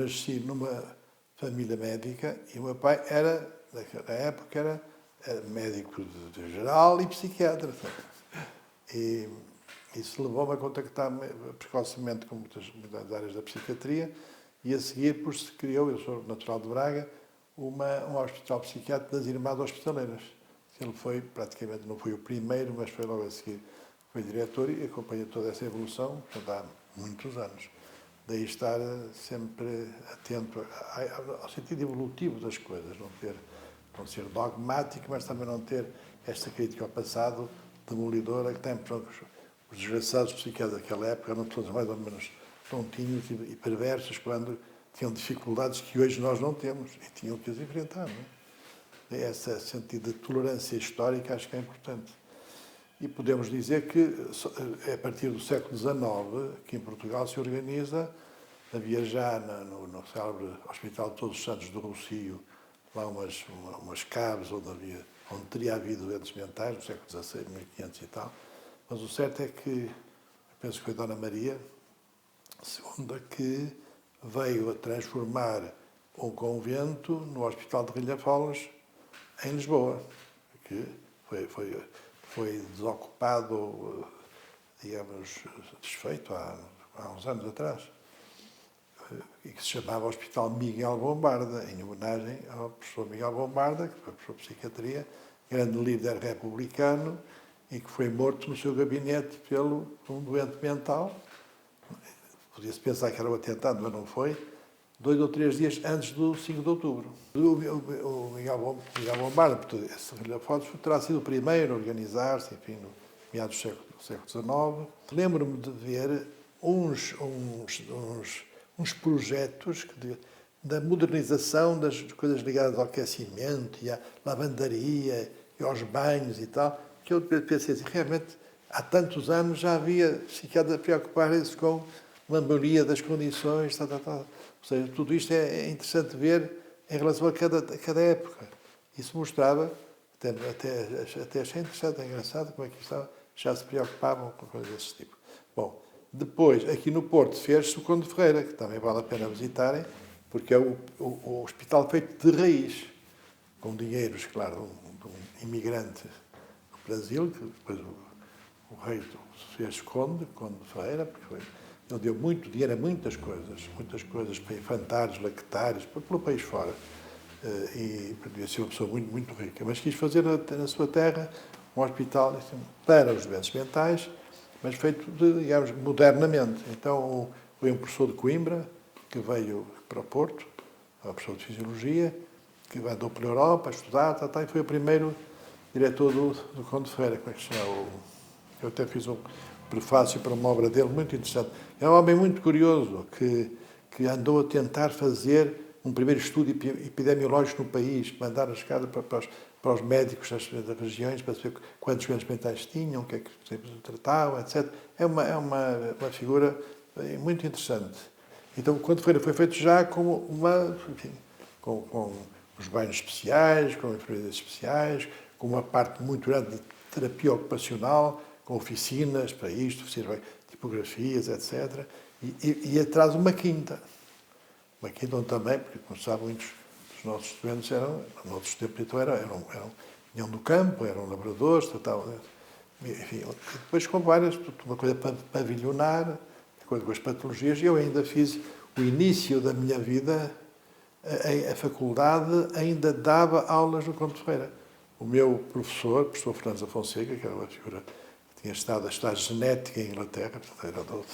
nasci numa família médica e o meu pai era, naquela época, era médico de geral e psiquiatra. E isso levou-me a contactar-me precocemente com muitas áreas da psiquiatria e a seguir, por se criou, eu sou natural de Braga, um hospital psiquiátrico das Irmãs Hospitaleiras. Ele foi, praticamente, não foi o primeiro, mas foi logo a seguir, foi diretor e acompanhou toda essa evolução, portanto, há muitos anos. Daí estar sempre atento ao sentido evolutivo das coisas, não ser dogmático, mas também não ter esta crítica ao passado demolidora que tem, os desgraçados psiquiatras daquela época eram todos mais ou menos tontinhos e perversos quando tinham dificuldades que hoje nós não temos e tinham que as enfrentar. Não é? Esse sentido de tolerância histórica acho que é importante. E podemos dizer que é a partir do século XIX que em Portugal se organiza, havia já no célebre Hospital de Todos os Santos do Rossio, lá umas caves onde teria havido doentes mentais, no século XVI, 1500 e tal. Mas o certo é que, penso que foi Dona Maria II que veio a transformar um convento no Hospital de Rilhafolas, em Lisboa, que foi desocupado, digamos, desfeito há uns anos atrás, e que se chamava Hospital Miguel Bombarda, em homenagem ao professor Miguel Bombarda, que foi professor de psiquiatria, grande líder republicano, e que foi morto no seu gabinete por um doente mental. Podia-se pensar que era um atentado, mas não foi. 2 ou 3 dias antes do 5 de outubro. O Miguel Bombarda, portanto, esse Rilhafolas, terá sido o primeiro a organizar-se, enfim, no meados do século XIX. Lembro-me de ver uns projetos da modernização das coisas ligadas ao aquecimento e à lavandaria e aos banhos e tal, que eu pensei assim, realmente, há tantos anos já havia psiquiatras a preocuparem-se com a melhoria das condições, tal. Ou seja, tudo isto é interessante ver em relação a cada época. Isso mostrava, até achei interessante, é engraçado como é que já se preocupavam com coisas desse tipo. Bom, depois, aqui no Porto, fez-se o Conde Ferreira, que também vale a pena visitarem, porque é o hospital feito de raiz, com dinheiros, claro, de um imigrante do Brasil, que depois o rei fez Conde Ferreira, porque ele deu muito dinheiro a muitas coisas para infantários, lactários, pelo país fora. E devia ser uma pessoa muito, muito rica. Mas quis fazer na sua terra um hospital para os doentes mentais, mas feito, digamos, modernamente. Então, foi um professor de Coimbra, que veio para o Porto, um professor de Fisiologia, que andou pela Europa a estudar, e foi o primeiro diretor do Conde Ferreira, como é que se chama? Eu até fiz um prefácio para uma obra dele muito interessante. É um homem muito curioso que andou a tentar fazer um primeiro estudo epidemiológico no país, mandar as cartas para os médicos das regiões para saber quantos doentes mentais tinham, o que é que se tratavam, etc. É uma figura muito interessante. Então, quando foi feito já como enfim, com os banhos especiais, com enfermeiras especiais, com uma parte muito grande de terapia ocupacional, com oficinas para isto, tipografias, etc. E atrás uma quinta. Uma quinta onde também, porque, como sabe, muitos dos nossos estudantes noutros tempos, então, vinham do campo, eram labradores, tratavam. Enfim, depois com várias, uma coisa para pavilhonar, coisa com as patologias, e eu ainda fiz o início da minha vida, a faculdade ainda dava aulas no Conde Ferreira. O meu professor Fernando Fonseca, que era uma figura que tinha estado a estudar genética em Inglaterra, portanto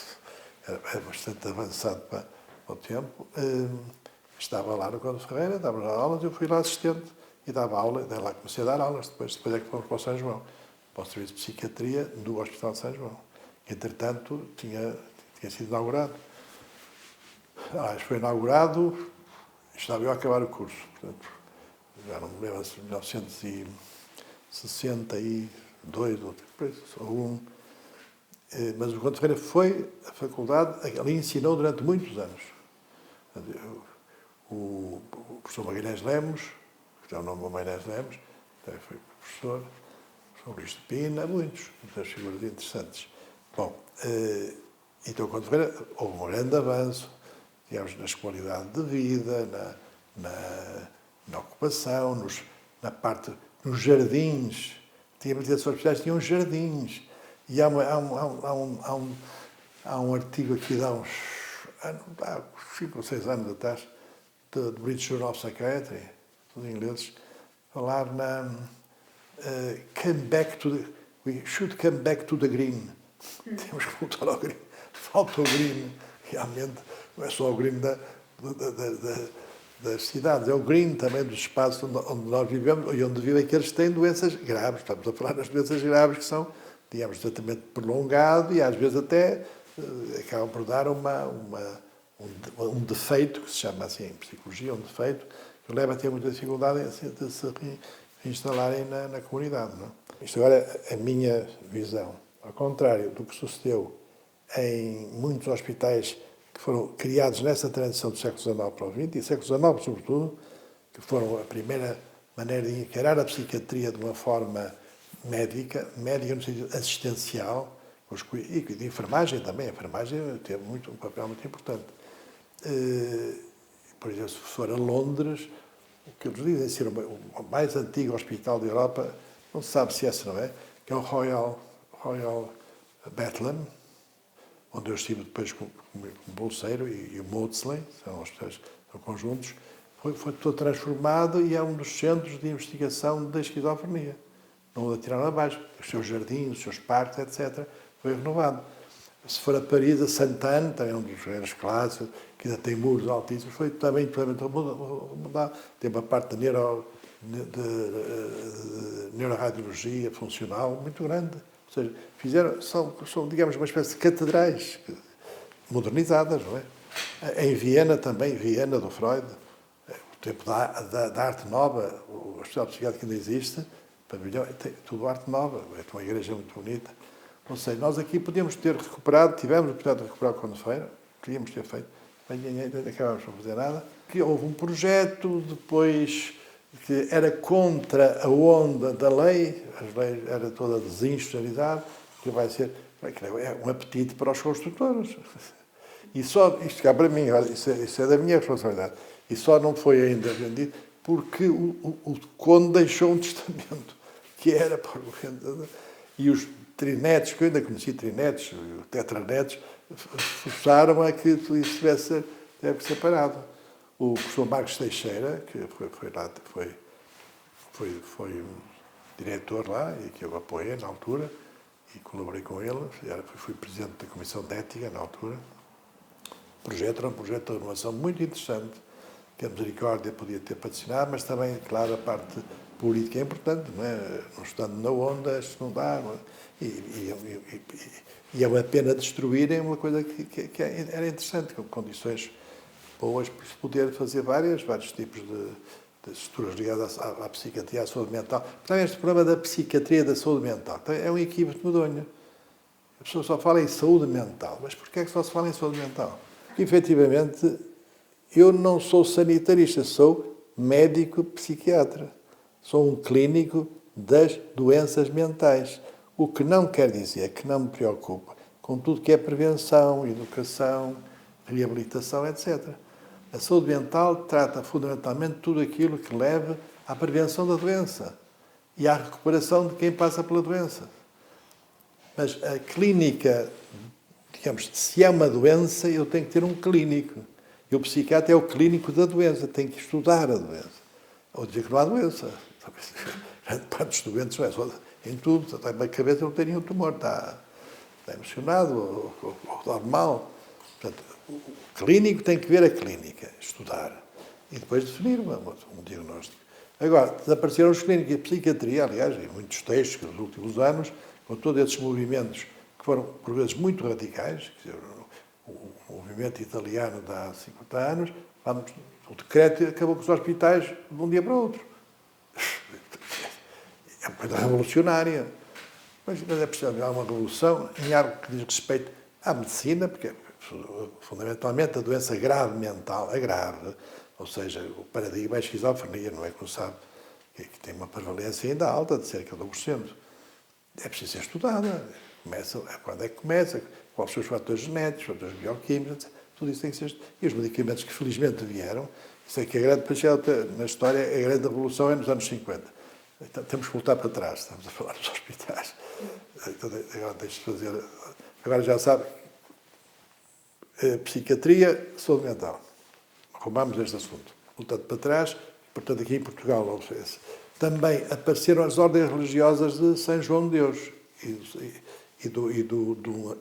era bastante avançado para o tempo, estava lá no Conde Ferreira, dava aulas, eu fui lá assistente e dava aula, daí lá comecei a dar aulas, depois é que fomos para o São João, para o Serviço de Psiquiatria do Hospital de São João. Entretanto, tinha sido inaugurado. Foi inaugurado, estava eu a acabar o curso, portanto, já não me lembro, 1962 ou um. Mas o Conde Ferreira foi a faculdade, ali ensinou durante muitos anos. O professor Magalhães Lemos, que é o nome do Magalhães Lemos, também foi professor, o professor Luís de Pina, muitas figuras interessantes. Bom, então o Conde Ferreira houve um grande avanço, digamos, na qualidade de vida, na ocupação, na parte, nos jardins. Tínhamos educação especiais, tinham jardins. E há um artigo aqui de há uns 5 ou 6 anos atrás, do British Journal of Psychiatry, dos ingleses, falar we should come back to the green. Temos que voltar ao green. Falta o green, realmente, não é só o green das cidades, é o green também dos espaços onde nós vivemos e onde vivem aqueles que têm doenças graves. Estamos a falar das doenças graves que são, digamos, tratamento prolongado e às vezes até acabam por dar um defeito, que se chama assim em psicologia, um defeito, que leva a ter muita dificuldade de se reinstalarem na comunidade. Não? Isto agora é a minha visão. Ao contrário do que sucedeu em muitos hospitais que foram criados nessa transição do século XIX para o XX, e século XIX sobretudo, que foram a primeira maneira de encarar a psiquiatria de uma forma médica no sentido assistencial, e de enfermagem também. A enfermagem teve um papel muito importante. Por exemplo, se for a Londres, o que eles dizem ser o mais antigo hospital da Europa, não se sabe se esse não é, que é o Royal Bethlehem, onde eu estive depois com o Bolseiro e o Maudsley, são hospitais, são conjuntos, foi todo transformado e é um dos centros de investigação da esquizofrenia. Não o atiraram abaixo. Os seus jardins, os seus parques, etc., foi renovado. Se for a Paris, a Sainte-Anne, também é um dos grandes clássicos, que ainda tem muros altíssimos, foi também mudado. Tem uma parte de neuroradiologia funcional muito grande. Ou seja, são, digamos, uma espécie de catedrais modernizadas, não é? Em Viena também, Viena do Freud, o tempo da arte nova, o hospital psiquiátrico ainda existe, tem tudo arte nova, é uma igreja muito bonita. Não sei, nós aqui podíamos ter recuperado, tivemos a oportunidade de recuperar quando feira, podíamos ter feito, mas acabámos por fazer nada. Que houve um projeto, depois, que era contra a onda da lei, as leis era toda desinstitucionalizada, que vai ser é um apetite para os construtores. E só, isto cá para mim, isso é da minha responsabilidade, e só não foi ainda vendido porque o Conde deixou um testamento, que era para o governo, e os trinetos, que eu ainda conheci trinetos, tetranetos, forçaram a que isso deve ser parado. O professor Marcos Teixeira, que foi diretor lá e que eu apoiei na altura e colaborei com ele, fui presidente da Comissão de Ética na altura. O projeto era um projeto de renovação muito interessante, que a Misericórdia podia ter patrocinado, mas também, claro, a parte política é importante, não é? Não estando na onda, isto não dá. Não é? E é uma pena destruírem uma coisa que era interessante, com condições boas, para se poder fazer vários tipos de estruturas ligadas à psiquiatria, à saúde mental. Portanto, este problema da psiquiatria e da saúde mental é um equívoco medonho. As pessoas só falam em saúde mental, mas porquê é que só se fala em saúde mental? Porque, efetivamente, eu não sou sanitarista, sou médico psiquiatra. Sou um clínico das doenças mentais. O que não quer dizer que não me preocupa com tudo que é prevenção, educação, reabilitação, etc. A saúde mental trata fundamentalmente tudo aquilo que leva à prevenção da doença e à recuperação de quem passa pela doença. Mas a clínica, digamos, se é uma doença, eu tenho que ter um clínico. E o psiquiatra é o clínico da doença, tem que estudar a doença. Ou dizer que não há doença. Grande parte dos doentes, não é só em tudo, está na cabeça, não tem nenhum tumor, está emocionado ou normal. Portanto, o clínico tem que ver a clínica, estudar, e depois definir um diagnóstico. Agora, desapareceram os clínicos e a psiquiatria, aliás, em muitos textos nos últimos anos, com todos esses movimentos que foram, por vezes, muito radicais, quer dizer, o movimento italiano de há 50 anos, o decreto acabou com os hospitais de um dia para o outro. É uma coisa revolucionária. Mas é preciso há uma revolução em algo que diz respeito à medicina, porque fundamentalmente a doença grave mental é grave, ou seja, o paradigma é a esquizofrenia, não é como sabe, que tem uma prevalência ainda alta de cerca de 1%. É preciso ser estudada. Quando é que começa? Quais são os fatores genéticos, fatores bioquímicos, etc. tudo isso tem que ser... E os medicamentos que felizmente vieram, sei que a grande paixão na história, a grande revolução é nos anos 50. Então, temos que voltar para trás, estamos a falar dos hospitais. Então, agora deixe-se fazer... Agora já sabe, psiquiatria, saúde mental. Arrumamos este assunto. Voltando para trás, portanto, aqui em Portugal não fez. Também apareceram as ordens religiosas de São João de Deus e do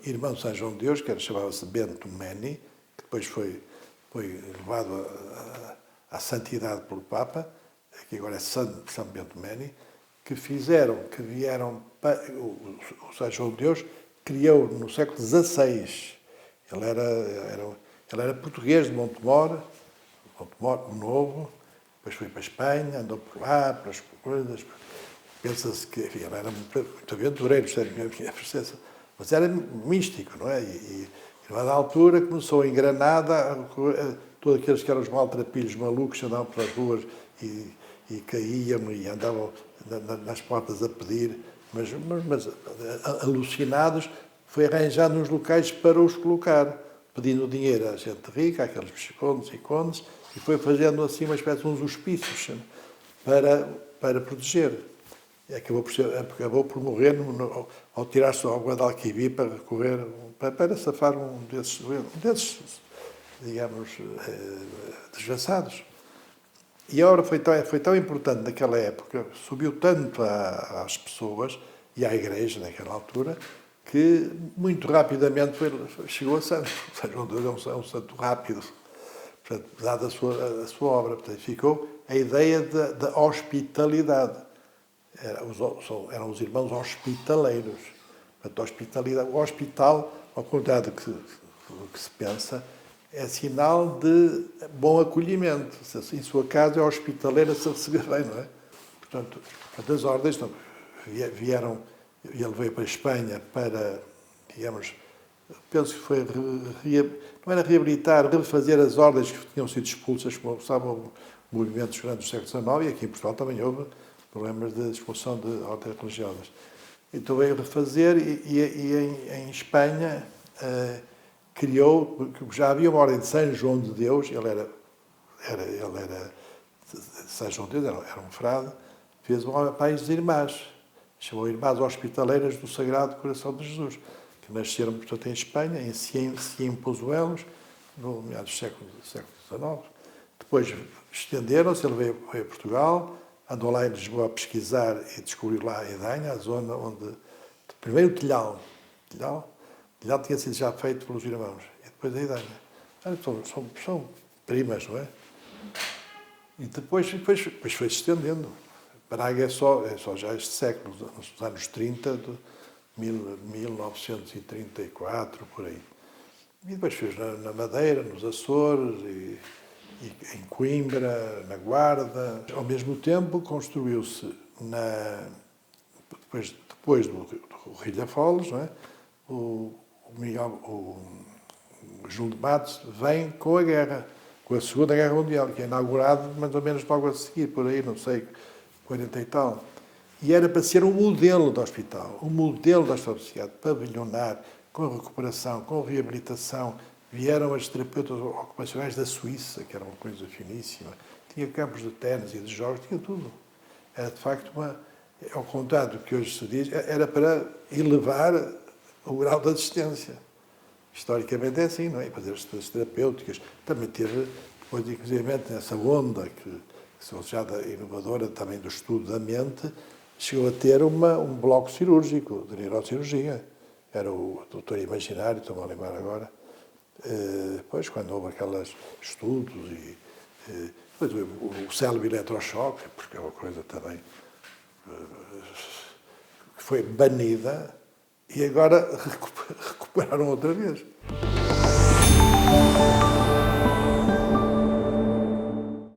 irmão de São João de Deus, que chamava-se Bento Meni, que depois foi levado à santidade pelo Papa, que agora é São Bento Meni, que vieram o São João de Deus criou no século XVI. Ele era português de Montemor Novo, depois foi para a Espanha, andou por lá, pelas coisas. Pensa-se que enfim, ele era muito aventureiro, mas era místico, não é? E a dada altura começou em Granada, todos aqueles que eram os maltrapilhos malucos andavam pelas ruas e caíam e andavam nas portas a pedir, mas alucinados, foi arranjando uns locais para os colocar, pedindo dinheiro à gente rica, àqueles viscondes e condes, e foi fazendo assim uma espécie de uns hospícios para proteger. E acabou por morrer ao tirar-se ao Guadalquivir para safar um desses, digamos, desgraçados. E a obra foi tão importante naquela época, subiu tanto às pessoas e à Igreja naquela altura, que muito rapidamente chegou a santo. São João de Deus é um santo rápido, portanto, dada a sua obra. Portanto, ficou a ideia da hospitalidade. Eram os irmãos hospitaleiros. Portanto, hospitalidade. O hospital, ao contrário do que se pensa, é sinal de bom acolhimento. Se em sua casa é hospitaleira, se receber bem, não é? Portanto, as ordens vieram, ele veio para a Espanha para, digamos, penso que foi, não era reabilitar, refazer as ordens que tinham sido expulsas, como estavam movimentos grandes do século XIX, e aqui em Portugal também houve problemas de expulsão de ordens religiosas. Então veio refazer e em Espanha criou, já havia uma ordem de São João de Deus, ele era São João de Deus, era um frade, fez uma paz de irmãs, chamou Irmãs Hospitaleiras do Sagrado Coração de Jesus, que nasceram, portanto, em Espanha, em Ciempozuelos, no meados do século XIX. Depois estenderam-se, ele veio a Portugal, andou lá em Lisboa a pesquisar e descobriu lá a Edanha, a zona onde... Primeiro o Tilhão tinha sido já feito pelos irmãos, e depois a Edanha. São primas, não é? E depois foi se estendendo. Braga é só já este século, nos anos 30, de 1934, por aí. E depois fez na Madeira, nos Açores, e em Coimbra, na Guarda. Ao mesmo tempo, construiu-se, depois do Rilha Foles, não é? O Júlio de Matos vem com a guerra, com a Segunda Guerra Mundial, que é inaugurado mais ou menos logo a seguir, por aí, não sei, 40 e tal. E era para ser um modelo de hospital, pavilionar, com recuperação, com reabilitação. Vieram as terapeutas ocupacionais da Suíça, que era uma coisa finíssima. Tinha campos de ténis e de jogos, tinha tudo. Era, de facto, ao contrário do que hoje se diz, era para elevar o grau de assistência. Historicamente é assim, não é? Fazer as terapêuticas. Também teve, depois, inclusive, nessa onda que já da inovadora também do estudo da mente, chegou a ter um bloco cirúrgico, de neurocirurgia. Era o doutor imaginário, estou-me a lembrar agora. Depois, quando houve aqueles estudos, depois o cérebro eletrochoque, porque é uma coisa também que foi banida, e agora recuperaram outra vez.